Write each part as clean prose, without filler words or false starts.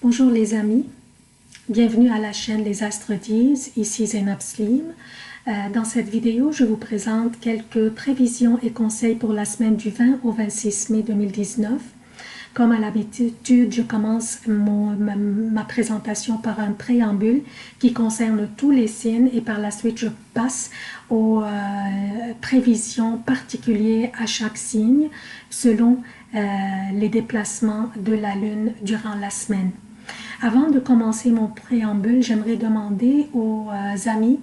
Bonjour les amis, bienvenue à la chaîne Les Astres disent, ici Zainab Slim. Dans cette vidéo, je vous présente quelques prévisions et conseils pour la semaine du 20 au 26 mai 2019. Comme à l'habitude, je commence ma présentation par un préambule qui concerne tous les signes et par la suite je passe aux prévisions particulières à chaque signe selon les déplacements de la Lune durant la semaine. Avant de commencer mon préambule, j'aimerais demander aux amis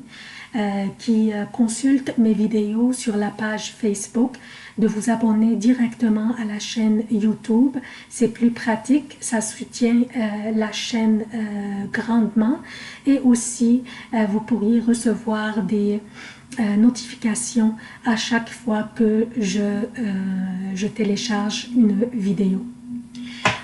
qui consultent mes vidéos sur la page Facebook de vous abonner directement à la chaîne YouTube. C'est plus pratique, ça soutient la chaîne grandement et aussi vous pourriez recevoir des notifications à chaque fois que je télécharge une vidéo.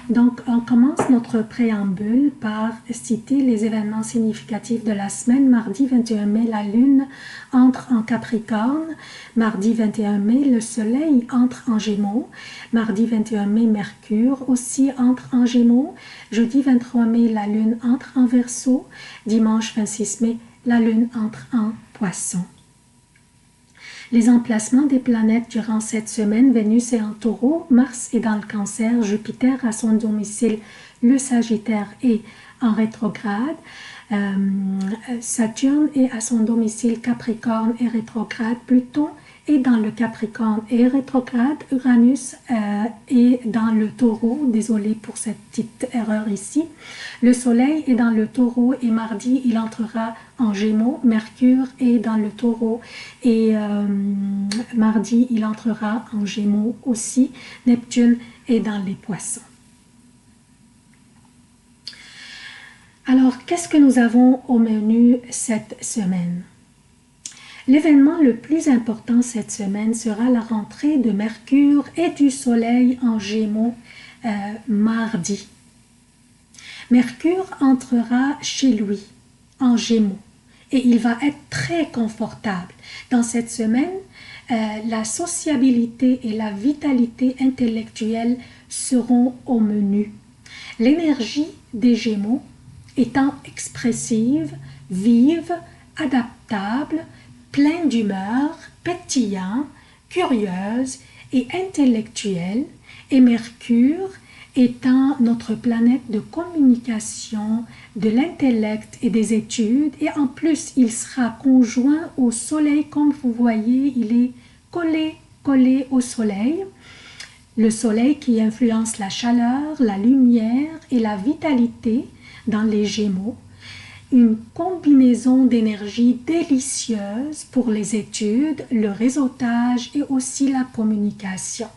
Donc, on commence notre préambule par citer les événements significatifs de la semaine. Mardi 21 mai, la Lune entre en Capricorne. Mardi 21 mai, le Soleil entre en Gémeaux. Mardi 21 mai, Mercure aussi entre en Gémeaux. Jeudi 23 mai, la Lune entre en Verseau. Dimanche 26 mai, la Lune entre en Poisson. Les emplacements des planètes durant cette semaine: Vénus est en Taureau, Mars est dans le Cancer, Jupiter à son domicile, le Sagittaire est en rétrograde, Saturne est à son domicile Capricorne et rétrograde, Pluton est dans le Capricorne et rétrograde, Uranus est dans le Taureau, désolé pour cette petite erreur ici, le Soleil est dans le Taureau et mardi il entrera en Gémeaux, Mercure est dans le Taureau et mardi il entrera en Gémeaux aussi, Neptune est dans les Poissons. Alors, qu'est-ce que nous avons au menu cette semaine? L'événement le plus important cette semaine sera la rentrée de Mercure et du Soleil en Gémeaux mardi. Mercure entrera chez lui en Gémeaux et il va être très confortable. Dans cette semaine, la sociabilité et la vitalité intellectuelle seront au menu. L'énergie des Gémeaux étant expressive, vive, adaptable, pleine d'humeur, pétillant, curieuse et intellectuelle, et Mercure étant notre planète de communication, de l'intellect et des études, et en plus il sera conjoint au Soleil, comme vous voyez, il est collé au Soleil. Le Soleil qui influence la chaleur, la lumière et la vitalité dans les Gémeaux. Une combinaison d'énergie délicieuse pour les études, le réseautage et aussi la communication.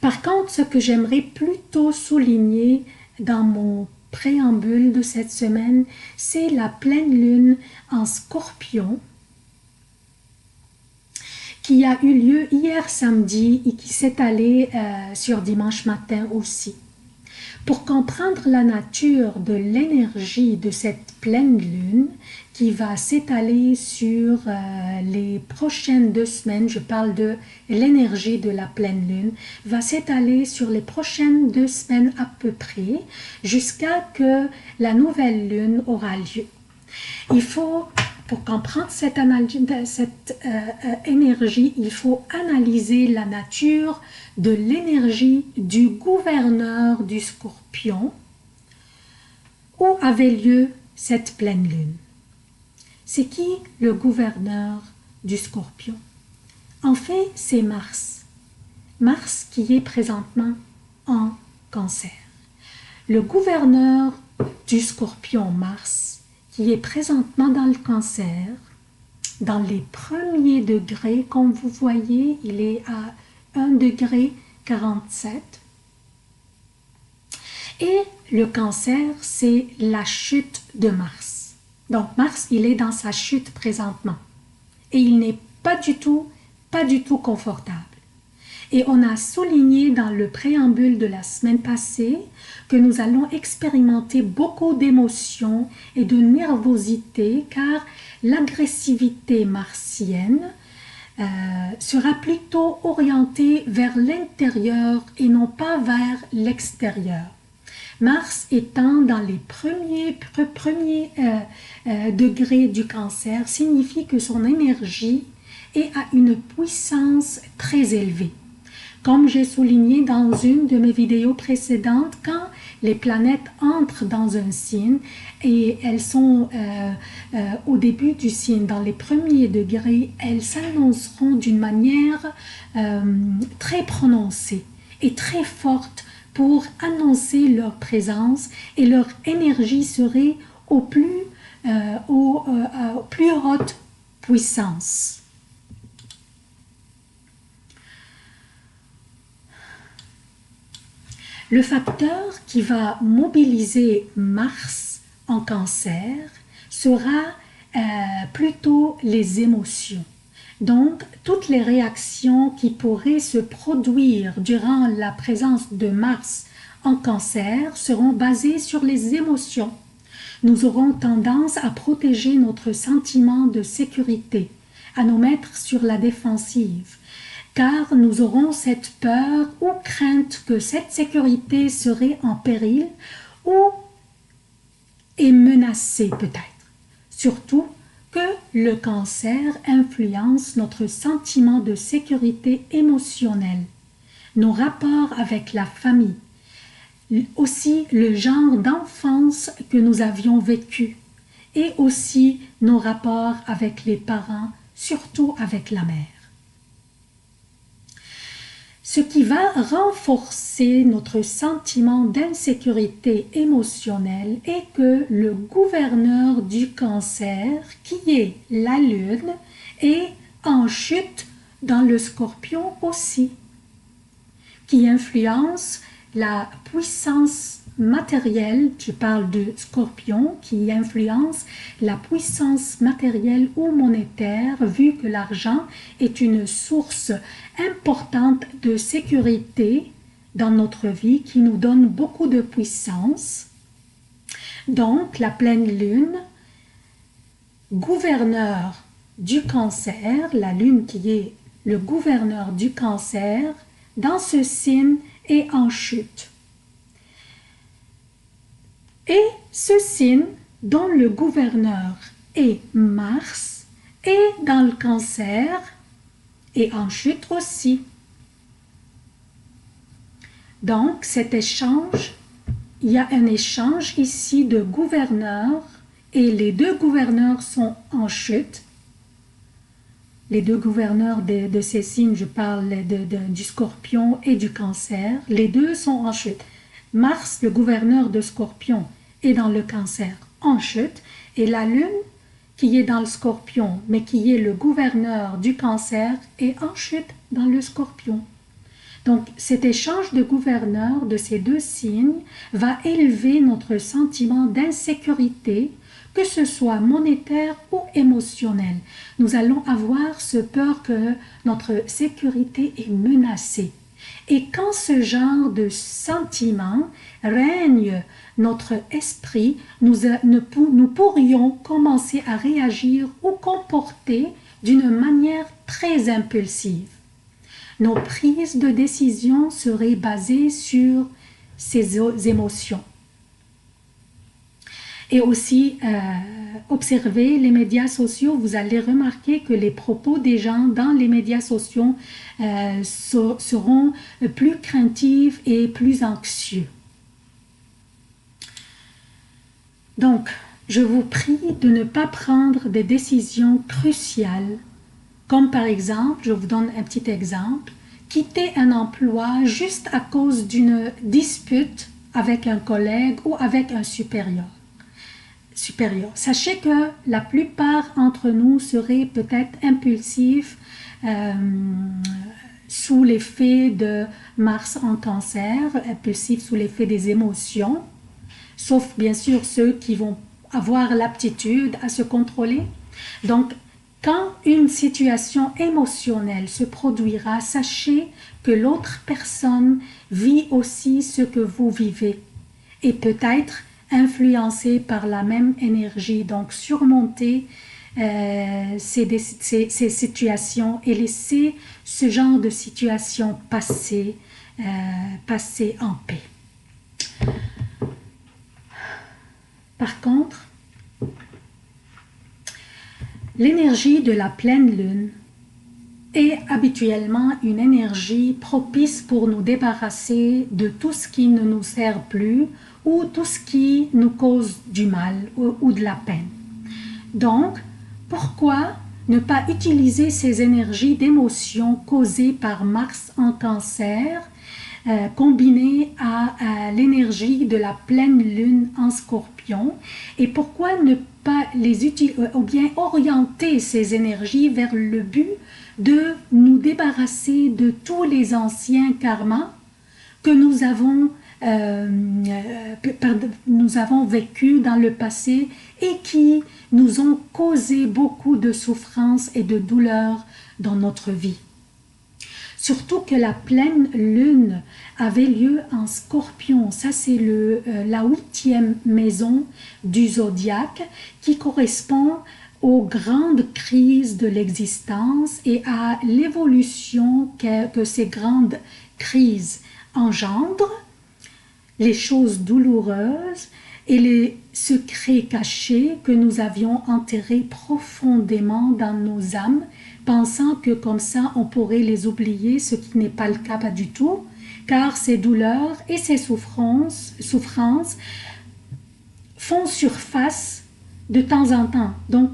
Par contre, ce que j'aimerais plutôt souligner dans mon préambule de cette semaine, c'est la pleine lune en Scorpion qui a eu lieu hier samedi et qui s'est allée sur dimanche matin aussi. Pour comprendre la nature de l'énergie de cette pleine lune qui va s'étaler sur les prochaines 2 semaines, je parle de l'énergie de la pleine lune, va s'étaler sur les prochaines 2 semaines à peu près jusqu'à que la nouvelle lune aura lieu. Il faut, pour comprendre cette énergie, il faut analyser la nature de l'énergie du gouverneur du Scorpion où avait lieu cette pleine lune. C'est qui le gouverneur du Scorpion? En fait, c'est Mars. Mars qui est présentement en Cancer. Le gouverneur du Scorpion, Mars, qui est présentement dans le Cancer, dans les premiers degrés, comme vous voyez, il est à 1,47 degré. Et le Cancer, c'est la chute de Mars. Donc Mars, il est dans sa chute présentement. Et il n'est pas du tout confortable. Et on a souligné dans le préambule de la semaine passée que nous allons expérimenter beaucoup d'émotions et de nervosité car l'agressivité martienne sera plutôt orientée vers l'intérieur et non pas vers l'extérieur. Mars étant dans les premiers degrés du cancer signifie que son énergie est à une puissance très élevée. Comme j'ai souligné dans une de mes vidéos précédentes, quand les planètes entrent dans un signe et elles sont au début du signe, dans les premiers degrés, elles s'annonceront d'une manière très prononcée et très forte pour annoncer leur présence, et leur énergie serait au plus haute puissance. Le facteur qui va mobiliser Mars en cancer sera plutôt les émotions. Donc, toutes les réactions qui pourraient se produire durant la présence de Mars en cancer seront basées sur les émotions. Nous aurons tendance à protéger notre sentiment de sécurité, à nous mettre sur la défensive, car nous aurons cette peur ou crainte que cette sécurité serait en péril ou est menacée peut-être. Surtout que le cancer influence notre sentiment de sécurité émotionnelle, nos rapports avec la famille, aussi le genre d'enfance que nous avions vécu et aussi nos rapports avec les parents, surtout avec la mère. Ce qui va renforcer notre sentiment d'insécurité émotionnelle est que le gouverneur du cancer, qui est la Lune, est en chute dans le Scorpion aussi, qui influence la puissance matérielle, je parle de Scorpion, qui influence la puissance matérielle ou monétaire, vu que l'argent est une source importante de sécurité dans notre vie, qui nous donne beaucoup de puissance. Donc, la pleine lune, gouverneur du cancer, la lune qui est le gouverneur du cancer, dans ce signe est en chute. Et ce signe, dont le gouverneur est Mars, est dans le cancer et en chute aussi. Donc, cet échange, il y a un échange ici de gouverneurs et les deux gouverneurs sont en chute. Les deux gouverneurs de ces signes, je parle du Scorpion et du Cancer, les deux sont en chute. Mars, le gouverneur de Scorpion, est dans le Cancer en chute, et la Lune, qui est dans le Scorpion, mais qui est le gouverneur du Cancer, est en chute dans le Scorpion. Donc, cet échange de gouverneurs de ces deux signes va élever notre sentiment d'insécurité, que ce soit monétaire ou émotionnel. Nous allons avoir ce peur que notre sécurité est menacée. Et quand ce genre de sentiment règne notre esprit, nous pourrions commencer à réagir ou comporter d'une manière très impulsive. Nos prises de décision seraient basées sur ces émotions. Et aussi, observez les médias sociaux, vous allez remarquer que les propos des gens dans les médias sociaux seront plus craintifs et plus anxieux. Donc, je vous prie de ne pas prendre des décisions cruciales, comme par exemple, je vous donne un petit exemple, quitter un emploi juste à cause d'une dispute avec un collègue ou avec un supérieur. Sachez que la plupart d'entre nous seraient peut-être impulsifs sous l'effet de Mars en Cancer, impulsifs sous l'effet des émotions, sauf bien sûr ceux qui vont avoir l'aptitude à se contrôler. Donc, quand une situation émotionnelle se produira, sachez que l'autre personne vit aussi ce que vous vivez et peut-être influencé par la même énergie. Donc, surmonter ces situations et laisser ce genre de situation passer en paix. Par contre, l'énergie de la pleine lune est habituellement une énergie propice pour nous débarrasser de tout ce qui ne nous sert plus ou tout ce qui nous cause du mal ou de la peine. Donc, pourquoi ne pas utiliser ces énergies d'émotion causées par Mars en Cancer, combinées à l'énergie de la pleine lune en Scorpion, et pourquoi ne pas les utiliser ou bien orienter ces énergies vers le but de nous débarrasser de tous les anciens karmas que nous avons vécu dans le passé et qui nous ont causé beaucoup de souffrance et de douleur dans notre vie. Surtout que la pleine lune avait lieu en Scorpion. Ça, c'est la 8e maison du zodiaque qui correspond aux grandes crises de l'existence et à l'évolution que ces grandes crises engendrent, les choses douloureuses et les secrets cachés que nous avions enterrés profondément dans nos âmes, pensant que comme ça on pourrait les oublier, ce qui n'est pas le cas, pas du tout, car ces douleurs et ces souffrances font surface de temps en temps. Donc,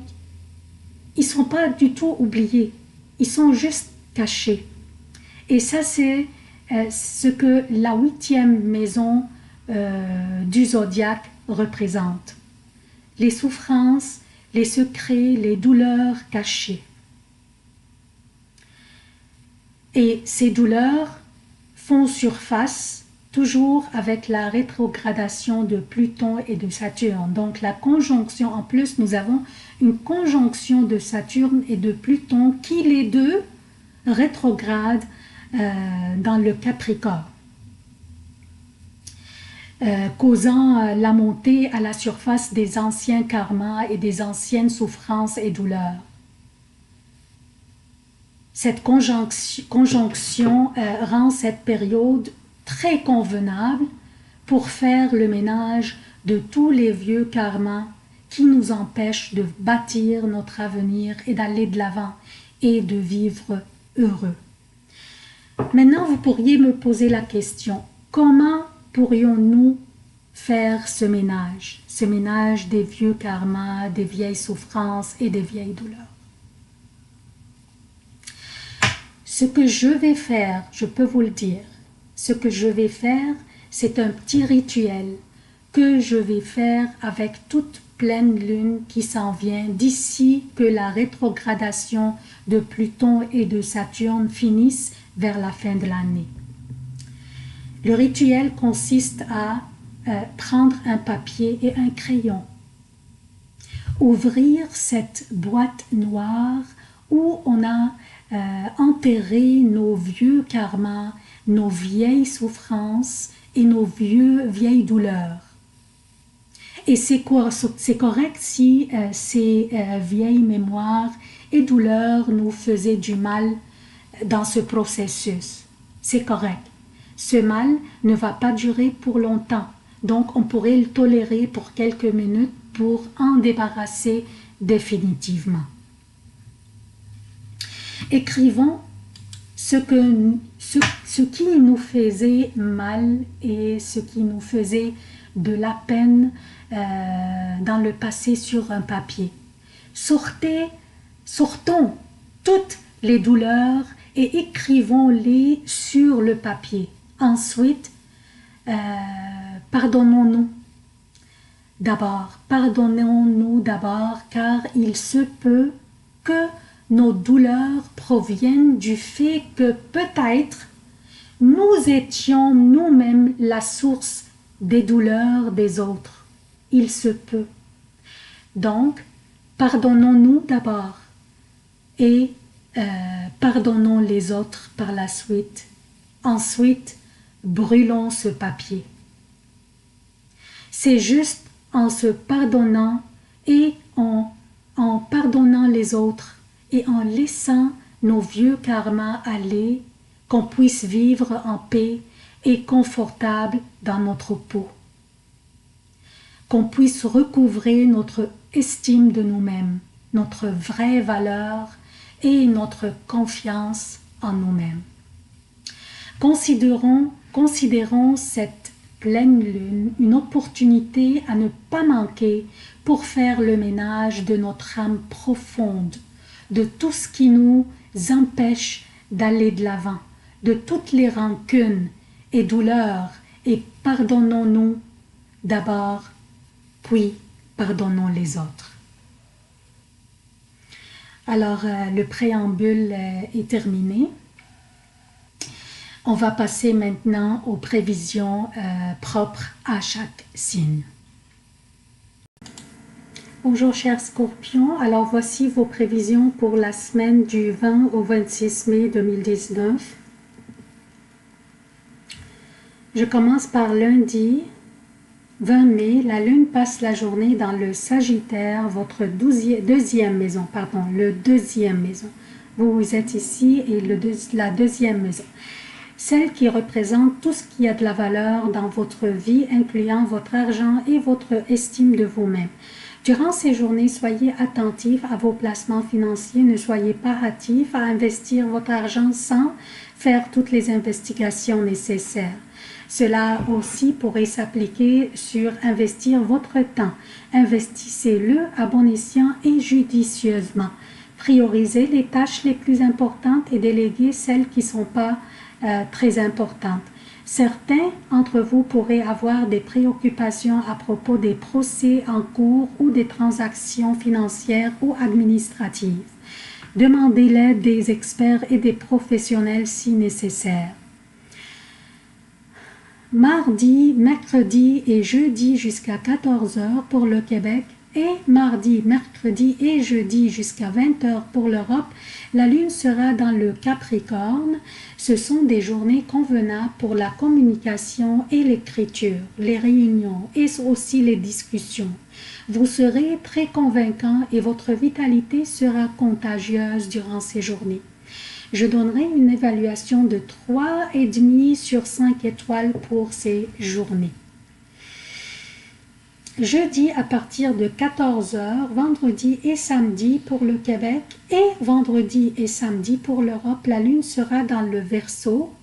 ils ne sont pas du tout oubliés, ils sont juste cachés. Et ça, c'est ce que la 8e maison du zodiaque représente. Les souffrances, les secrets, les douleurs cachées. Et ces douleurs font surface toujours avec la rétrogradation de Pluton et de Saturne. Donc la conjonction, en plus nous avons une conjonction de Saturne et de Pluton qui les deux rétrogradent dans le Capricorne, causant la montée à la surface des anciens karmas et des anciennes souffrances et douleurs. Cette conjonction rend cette période très convenable pour faire le ménage de tous les vieux karmas qui nous empêchent de bâtir notre avenir et d'aller de l'avant et de vivre heureux. Maintenant, vous pourriez me poser la question, comment pourrions-nous faire ce ménage des vieux karmas, des vieilles souffrances et des vieilles douleurs? Ce que je vais faire, je peux vous le dire, ce que je vais faire, c'est un petit rituel que je vais faire avec toute pleine lune qui s'en vient d'ici que la rétrogradation de Pluton et de Saturne finisse vers la fin de l'année. Le rituel consiste à prendre un papier et un crayon, ouvrir cette boîte noire où on a enterré nos vieux karmas, nos vieilles souffrances et nos vieilles douleurs. Et c'est correct si ces vieilles mémoires et douleurs nous faisaient du mal dans ce processus. C'est correct. Ce mal ne va pas durer pour longtemps. Donc, on pourrait le tolérer pour quelques minutes pour en débarrasser définitivement. Écrivons ce qui nous faisait mal et ce qui nous faisait de la peine dans le passé sur un papier. Sortons toutes les douleurs et écrivons-les sur le papier. Ensuite, pardonnons-nous d'abord, car il se peut que nos douleurs proviennent du fait que peut-être nous étions nous-mêmes la source des douleurs des autres. Il se peut. Donc, pardonnons-nous d'abord et pardonnons les autres par la suite. Ensuite, brûlons ce papier. C'est juste en se pardonnant et en pardonnant les autres et en laissant nos vieux karmas aller qu'on puisse vivre en paix et confortable dans notre peau. qu'on puisse recouvrer notre estime de nous-mêmes, notre vraie valeur et notre confiance en nous-mêmes. Considérons cette pleine lune une opportunité à ne pas manquer pour faire le ménage de notre âme profonde, de tout ce qui nous empêche d'aller de l'avant, de toutes les rancunes et douleurs, et pardonnons-nous d'abord, puis pardonnons les autres. Alors, le préambule est terminé. On va passer maintenant aux prévisions propres à chaque signe. Bonjour chers scorpions, alors voici vos prévisions pour la semaine du 20 au 26 mai 2019. Je commence par lundi 20 mai, la lune passe la journée dans le Sagittaire, votre deuxième maison. Vous êtes ici et la deuxième maison. Celle qui représente tout ce qui a de la valeur dans votre vie, incluant votre argent et votre estime de vous-même. Durant ces journées, soyez attentifs à vos placements financiers. Ne soyez pas hâtifs à investir votre argent sans faire toutes les investigations nécessaires. Cela aussi pourrait s'appliquer sur investir votre temps. Investissez-le à bon escient et judicieusement. Priorisez les tâches les plus importantes et déléguez celles qui ne sont pas très importantes. Certains d'entre vous pourraient avoir des préoccupations à propos des procès en cours ou des transactions financières ou administratives. Demandez l'aide des experts et des professionnels si nécessaire. Mardi, mercredi et jeudi jusqu'à 14 h pour le Québec et mardi, mercredi et jeudi jusqu'à 20 h pour l'Europe, la lune sera dans le Capricorne. Ce sont des journées convenables pour la communication et l'écriture, les réunions et aussi les discussions. Vous serez très convaincant et votre vitalité sera contagieuse durant ces journées. Je donnerai une évaluation de 3,5 sur 5 étoiles pour ces journées. Jeudi à partir de 14 h, vendredi et samedi pour le Québec et vendredi et samedi pour l'Europe, la lune sera dans le Verseau.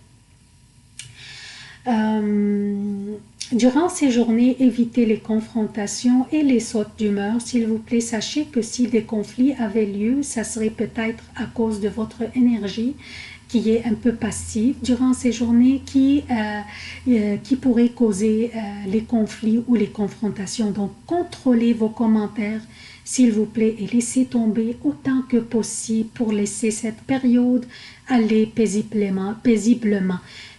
Durant ces journées, évitez les confrontations et les sautes d'humeur. S'il vous plaît, sachez que si des conflits avaient lieu, ça serait peut-être à cause de votre énergie qui est un peu passive durant ces journées qui pourrait causer les conflits ou les confrontations. Donc, contrôlez vos commentaires, s'il vous plaît, et laissez tomber autant que possible pour laisser cette période aller paisiblement.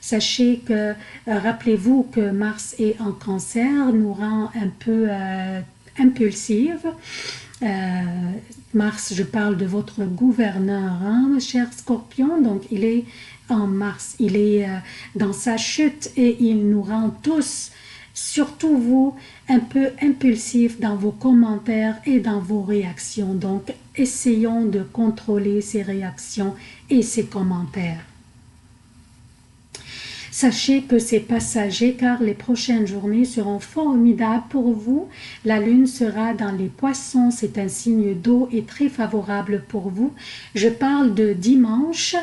Sachez que, rappelez-vous que Mars est en Cancer, nous rend un peu impulsive. Mars, je parle de votre gouverneur, hein, cher Scorpion, donc il est en Mars, il est dans sa chute et il nous rend tous, surtout vous, un peu impulsifs dans vos commentaires et dans vos réactions. Donc, essayons de contrôler ces réactions et ces commentaires. Sachez que c'est passager car les prochaines journées seront formidables pour vous. La lune sera dans les poissons, c'est un signe d'eau et très favorable pour vous. Je parle de dimanche,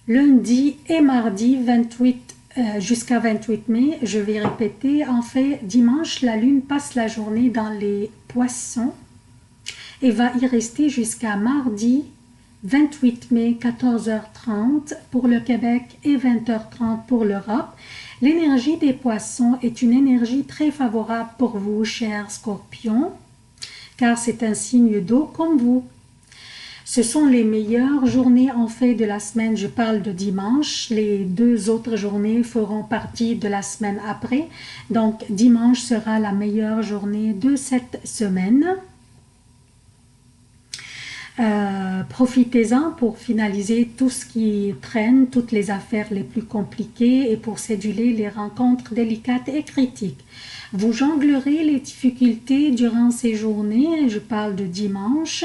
lundi et mardi 28 jusqu'à 28 mai. Je vais répéter, en fait, dimanche, la lune passe la journée dans les poissons et va y rester jusqu'à mardi 28 mai, 14 h 30 pour le Québec et 20 h 30 pour l'Europe. L'énergie des poissons est une énergie très favorable pour vous, chers scorpions, car c'est un signe d'eau comme vous. Ce sont les meilleures journées en fait de la semaine. Je parle de dimanche. Les 2 autres journées feront partie de la semaine après. Donc, dimanche sera la meilleure journée de cette semaine. Profitez-en pour finaliser tout ce qui traîne, toutes les affaires les plus compliquées et pour céduler les rencontres délicates et critiques. Vous jonglerez les difficultés durant ces journées, je parle de dimanche,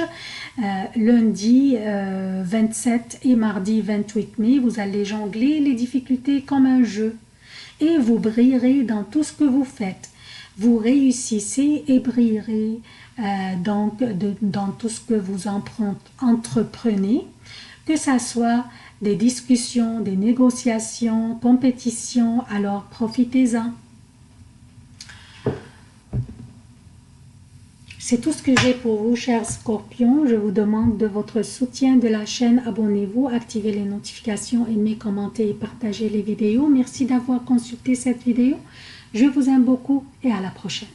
lundi 27 et mardi 28 mai, vous allez jongler les difficultés comme un jeu et vous brillerez dans tout ce que vous faites. Vous réussissez et brillerez dans tout ce que vous entreprenez, que ce soit des discussions, des négociations, compétitions, alors profitez-en. C'est tout ce que j'ai pour vous, chers scorpions. Je vous demande de votre soutien de la chaîne. Abonnez-vous, activez les notifications, aimez, commentez et partagez les vidéos. Merci d'avoir consulté cette vidéo. Je vous aime beaucoup et à la prochaine.